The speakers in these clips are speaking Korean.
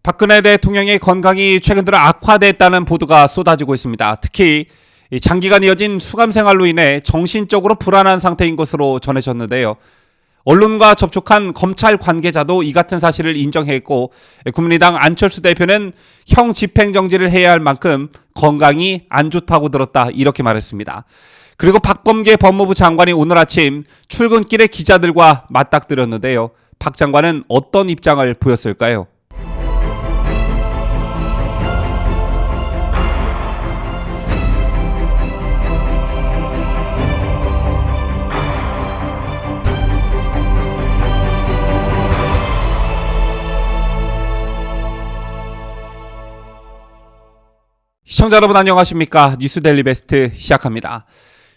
박근혜 대통령의 건강이 최근 들어 악화됐다는 보도가 쏟아지고 있습니다. 특히 장기간 이어진 수감 생활로 인해 정신적으로 불안한 상태인 것으로 전해졌는데요. 언론과 접촉한 검찰 관계자도 이 같은 사실을 인정했고, 국민의당 안철수 대표는 형 집행정지를 해야 할 만큼 건강이 안 좋다고 들었다, 이렇게 말했습니다. 그리고 박범계 법무부 장관이 오늘 아침 출근길에 기자들과 맞닥뜨렸는데요. 박 장관은 어떤 입장을 보였을까요? 시청자 여러분 안녕하십니까? 뉴스데일리 베스트 시작합니다.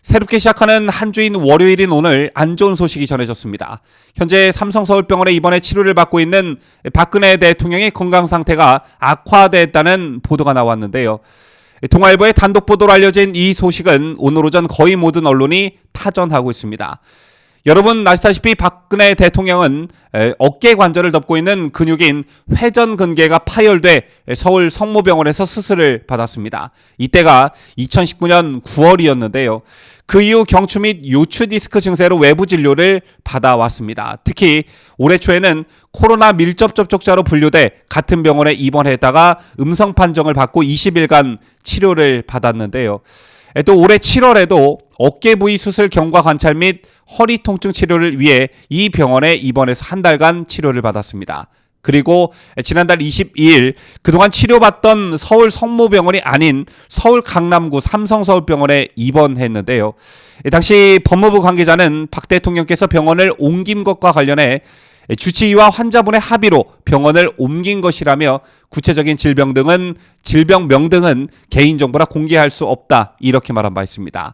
새롭게 시작하는 한 주인 월요일인 오늘 안 좋은 소식이 전해졌습니다. 현재 삼성서울병원에 입원해 치료를 받고 있는 박근혜 대통령의 건강 상태가 악화됐다는 보도가 나왔는데요. 동아일보의 단독 보도로 알려진 이 소식은 오늘 오전 거의 모든 언론이 타전하고 있습니다. 여러분 아시다시피 박근혜 대통령은 어깨 관절을 덮고 있는 근육인 회전근개가 파열돼 서울 성모병원에서 수술을 받았습니다. 이때가 2019년 9월이었는데요. 그 이후 경추 및 요추 디스크 증세로 외부 진료를 받아왔습니다. 특히 올해 초에는 코로나 밀접 접촉자로 분류돼 같은 병원에 입원했다가 음성 판정을 받고 20일간 치료를 받았는데요. 또 올해 7월에도 어깨 부위 수술 경과 관찰 및 허리 통증 치료를 위해 이 병원에 입원해서 한 달간 치료를 받았습니다. 그리고 지난달 22일 그동안 치료받던 서울 성모병원이 아닌 서울 강남구 삼성서울병원에 입원했는데요. 당시 법무부 관계자는 박 대통령께서 병원을 옮긴 것과 관련해 주치의와 환자분의 합의로 병원을 옮긴 것이라며 구체적인 질병명 등은 개인정보라 공개할 수 없다, 이렇게 말한 바 있습니다.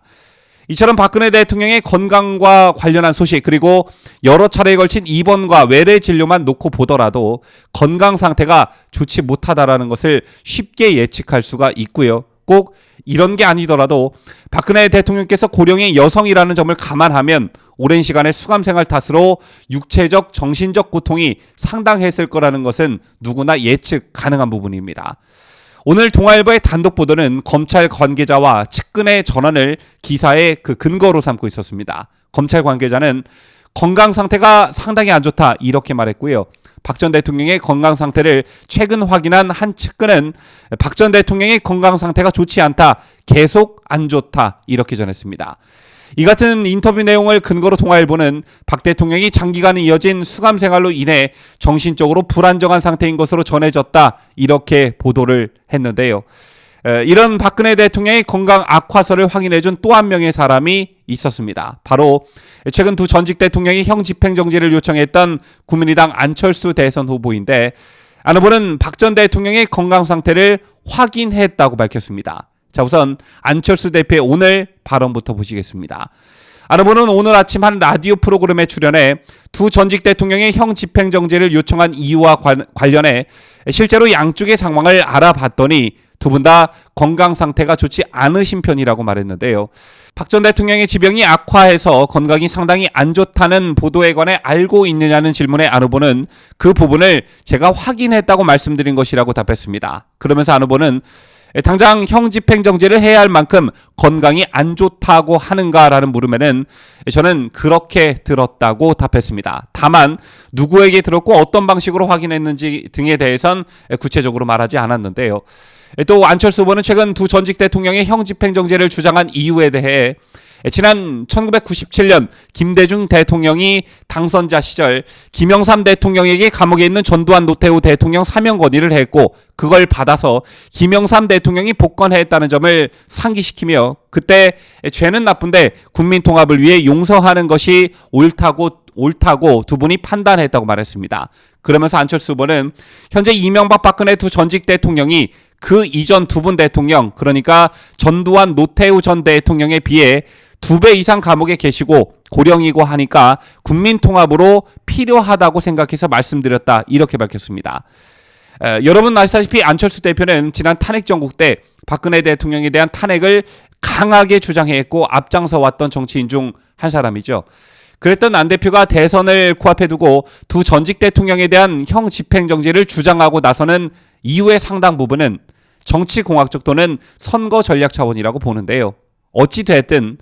이처럼 박근혜 대통령의 건강과 관련한 소식, 그리고 여러 차례에 걸친 입원과 외래 진료만 놓고 보더라도 건강 상태가 좋지 못하다라는 것을 쉽게 예측할 수가 있고요. 꼭 이런 게 아니더라도 박근혜 대통령께서 고령의 여성이라는 점을 감안하면 오랜 시간의 수감 생활 탓으로 육체적, 정신적 고통이 상당했을 거라는 것은 누구나 예측 가능한 부분입니다. 오늘 동아일보의 단독 보도는 검찰 관계자와 측근의 전환을 기사의 그 근거로 삼고 있었습니다. 검찰 관계자는 건강 상태가 상당히 안 좋다, 이렇게 말했고요. 박 전 대통령의 건강 상태를 최근 확인한 한 측근은 박 전 대통령의 건강 상태가 좋지 않다, 계속 안 좋다, 이렇게 전했습니다. 이 같은 인터뷰 내용을 근거로 동아일보는 박 대통령이 장기간 이어진 수감 생활로 인해 정신적으로 불안정한 상태인 것으로 전해졌다, 이렇게 보도를 했는데요. 이런 박근혜 대통령의 건강 악화설을 확인해준 또 한 명의 사람이 있었습니다. 바로 최근 두 전직 대통령이 형 집행정지를 요청했던 국민의당 안철수 대선 후보인데, 안 후보는 박 전 대통령의 건강 상태를 확인했다고 밝혔습니다. 자, 우선 안철수 대표의 오늘 발언부터 보시겠습니다. 안 후보는 오늘 아침 한 라디오 프로그램에 출연해 두 전직 대통령의 형 집행정지를 요청한 이유와 관련해 실제로 양쪽의 상황을 알아봤더니 두 분 다 건강 상태가 좋지 않으신 편이라고 말했는데요. 박 전 대통령의 지병이 악화해서 건강이 상당히 안 좋다는 보도에 관해 알고 있느냐는 질문에 안 후보는 그 부분을 제가 확인했다고 말씀드린 것이라고 답했습니다. 그러면서 안 후보는 당장 형 집행정지를 해야 할 만큼 건강이 안 좋다고 하는가라는 물음에는 저는 그렇게 들었다고 답했습니다. 다만 누구에게 들었고 어떤 방식으로 확인했는지 등에 대해선 구체적으로 말하지 않았는데요. 또 안철수 후보는 최근 두 전직 대통령의 형 집행정지를 주장한 이유에 대해 지난 1997년 김대중 대통령이 당선자 시절 김영삼 대통령에게 감옥에 있는 전두환 노태우 대통령 사면 건의를 했고, 그걸 받아서 김영삼 대통령이 복권했다는 점을 상기시키며 그때 죄는 나쁜데 국민 통합을 위해 용서하는 것이 옳다고 두 분이 판단했다고 말했습니다. 그러면서 안철수 후보는 현재 이명박 박근혜 두 전직 대통령이 그 이전 두 분 대통령, 그러니까 전두환 노태우 전 대통령에 비해 2배 이상 감옥에 계시고 고령이고 하니까 국민 통합으로 필요하다고 생각해서 말씀드렸다, 이렇게 밝혔습니다. 여러분 아시다시피 안철수 대표는 지난 탄핵 정국 때 박근혜 대통령에 대한 탄핵을 강하게 주장했고 앞장서 왔던 정치인 중 한 사람이죠. 그랬던 안 대표가 대선을 코앞에 두고 두 전직 대통령에 대한 형 집행정지를 주장하고 나서는 이후의 상당 부분은 정치공학적 또는 선거 전략 차원이라고 보는데요. 어찌됐든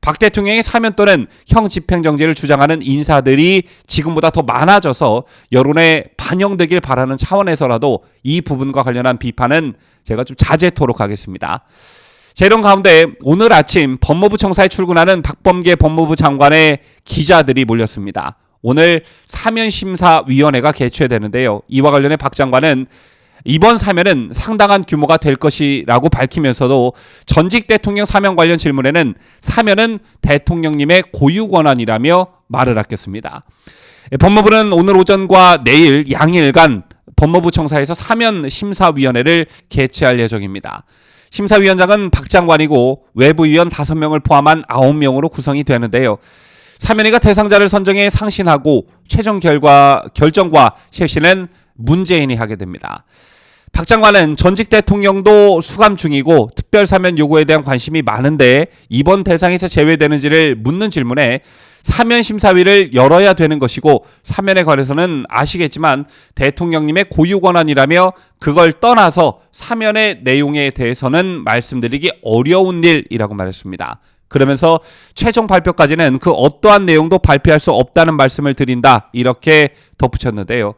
박 대통령의 사면 또는 형 집행정지를 주장하는 인사들이 지금보다 더 많아져서 여론에 반영되길 바라는 차원에서라도 이 부분과 관련한 비판은 제가 좀 자제토록 하겠습니다. 자, 이런 가운데 오늘 아침 법무부 청사에 출근하는 박범계 법무부 장관의 기자들이 몰렸습니다. 오늘 사면심사위원회가 개최되는데요. 이와 관련해 박 장관은 이번 사면은 상당한 규모가 될 것이라고 밝히면서도 전직 대통령 사면 관련 질문에는 사면은 대통령님의 고유 권한이라며 말을 아꼈습니다. 법무부는 오늘 오전과 내일 양일간 법무부 청사에서 사면심사위원회를 개최할 예정입니다. 심사위원장은 박 장관이고 외부위원 5명을 포함한 9명으로 구성이 되는데요. 사면위가 대상자를 선정해 상신하고 최종 결정과 실시는 문재인이 하게 됩니다. 박 장관은 전직 대통령도 수감 중이고 특별사면 요구에 대한 관심이 많은데 이번 대상에서 제외되는지를 묻는 질문에 사면심사위를 열어야 되는 것이고 사면에 관해서는 아시겠지만 대통령님의 고유 권한이라며 그걸 떠나서 사면의 내용에 대해서는 말씀드리기 어려운 일이라고 말했습니다. 그러면서 최종 발표까지는 그 어떠한 내용도 발표할 수 없다는 말씀을 드린다 이렇게 덧붙였는데요.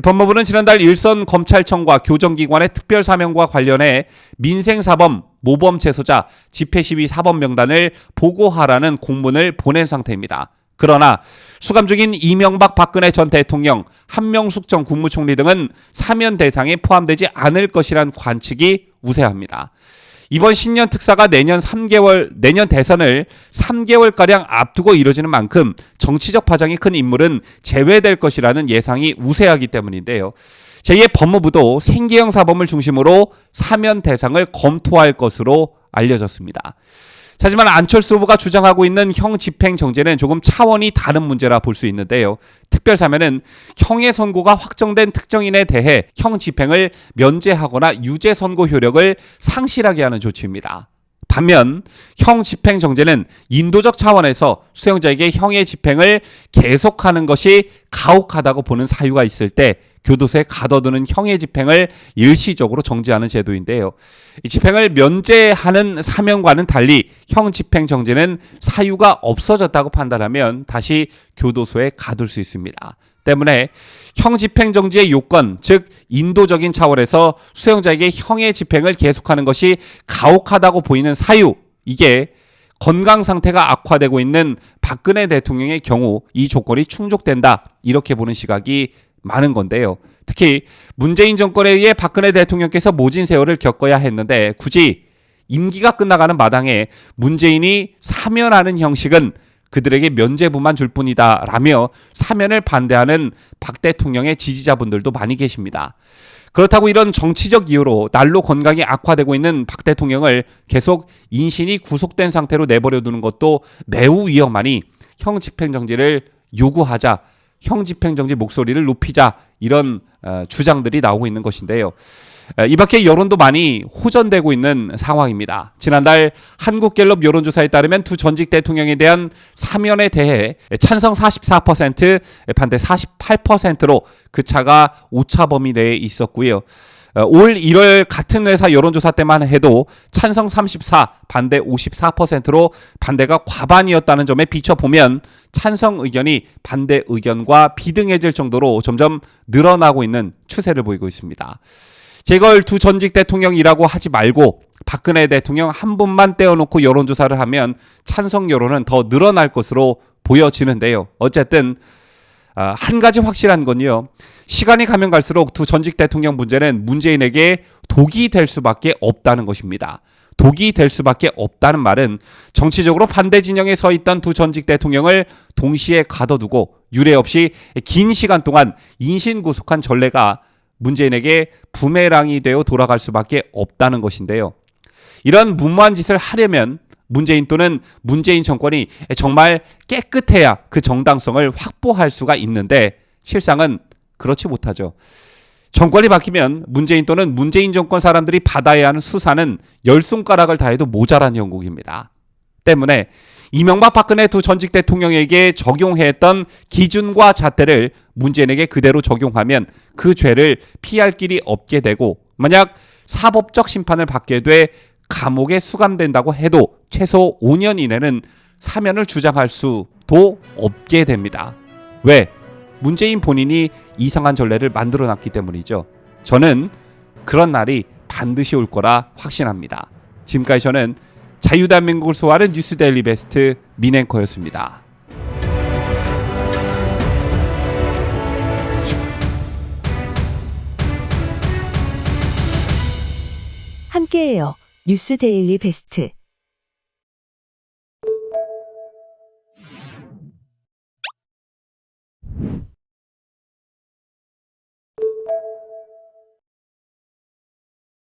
법무부는 지난달 일선 검찰청과 교정기관의 특별사면과 관련해 민생사범, 모범체소자, 집회시위 사범 명단을 보고하라는 공문을 보낸 상태입니다. 그러나 수감 중인 이명박 박근혜 전 대통령, 한명숙 전 국무총리 등은 사면 대상에 포함되지 않을 것이란 관측이 우세합니다. 이번 신년 특사가 내년 대선을 3개월가량 앞두고 이뤄지는 만큼 정치적 파장이 큰 인물은 제외될 것이라는 예상이 우세하기 때문인데요. 제2의 법무부도 생계형 사범을 중심으로 사면 대상을 검토할 것으로 알려졌습니다. 하지만 안철수 후보가 주장하고 있는 형 집행정지는 조금 차원이 다른 문제라 볼 수 있는데요. 특별사면은 형의 선고가 확정된 특정인에 대해 형 집행을 면제하거나 유죄 선고 효력을 상실하게 하는 조치입니다. 반면 형 집행정지는 인도적 차원에서 수용자에게 형의 집행을 계속하는 것이 가혹하다고 보는 사유가 있을 때 교도소에 가둬두는 형의 집행을 일시적으로 정지하는 제도인데요. 이 집행을 면제하는 사면과는 달리 형 집행정지는 사유가 없어졌다고 판단하면 다시 교도소에 가둘 수 있습니다. 때문에 형 집행정지의 요건, 즉 인도적인 차원에서 수용자에게 형의 집행을 계속하는 것이 가혹하다고 보이는 사유, 이게 건강 상태가 악화되고 있는 박근혜 대통령의 경우 이 조건이 충족된다, 이렇게 보는 시각이 많은 건데요. 특히 문재인 정권에 의해 박근혜 대통령께서 모진 세월을 겪어야 했는데 굳이 임기가 끝나가는 마당에 문재인이 사면하는 형식은 그들에게 면죄부만 줄 뿐이다 라며 사면을 반대하는 박 대통령의 지지자분들도 많이 계십니다. 그렇다고 이런 정치적 이유로 날로 건강이 악화되고 있는 박 대통령을 계속 인신이 구속된 상태로 내버려 두는 것도 매우 위험하니 형 집행정지를 요구하자, 형 집행정지 목소리를 높이자, 이런 주장들이 나오고 있는 것인데요. 이 밖에 여론도 많이 호전되고 있는 상황입니다. 지난달 한국갤럽 여론조사에 따르면 두 전직 대통령에 대한 사면에 대해 찬성 44%, 반대 48%로 그 차가 오차 범위 내에 있었고요. 올 1월 같은 회사 여론조사 때만 해도 찬성 34, 반대 54%로 반대가 과반이었다는 점에 비춰보면 찬성 의견이 반대 의견과 비등해질 정도로 점점 늘어나고 있는 추세를 보이고 있습니다. 이걸 두 전직 대통령이라고 하지 말고 박근혜 대통령 한 분만 떼어놓고 여론조사를 하면 찬성 여론은 더 늘어날 것으로 보여지는데요. 어쨌든 한 가지 확실한 건요. 시간이 가면 갈수록 두 전직 대통령 문제는 문재인에게 독이 될 수밖에 없다는 것입니다. 독이 될 수밖에 없다는 말은 정치적으로 반대 진영에 서 있던 두 전직 대통령을 동시에 가둬두고 유례 없이 긴 시간 동안 인신구속한 전례가 문재인에게 부메랑이 되어 돌아갈 수밖에 없다는 것인데요. 이런 무모한 짓을 하려면 문재인 또는 문재인 정권이 정말 깨끗해야 그 정당성을 확보할 수가 있는데 실상은 그렇지 못하죠. 정권이 바뀌면 문재인 또는 문재인 정권 사람들이 받아야 하는 수사는 10손가락을 다해도 모자란 형국입니다. 때문에 이명박 박근혜 두 전직 대통령에게 적용했던 기준과 잣대를 문재인에게 그대로 적용하면 그 죄를 피할 길이 없게 되고, 만약 사법적 심판을 받게 돼 감옥에 수감된다고 해도 최소 5년 이내는 사면을 주장할 수도 없게 됩니다. 왜? 문재인 본인이 이상한 전례를 만들어놨기 때문이죠. 저는 그런 날이 반드시 올 거라 확신합니다. 지금까지 저는 자유대한민국을 수호하는 뉴스데일리 베스트 민앵커였습니다. 함께해요. 뉴스데일리 베스트.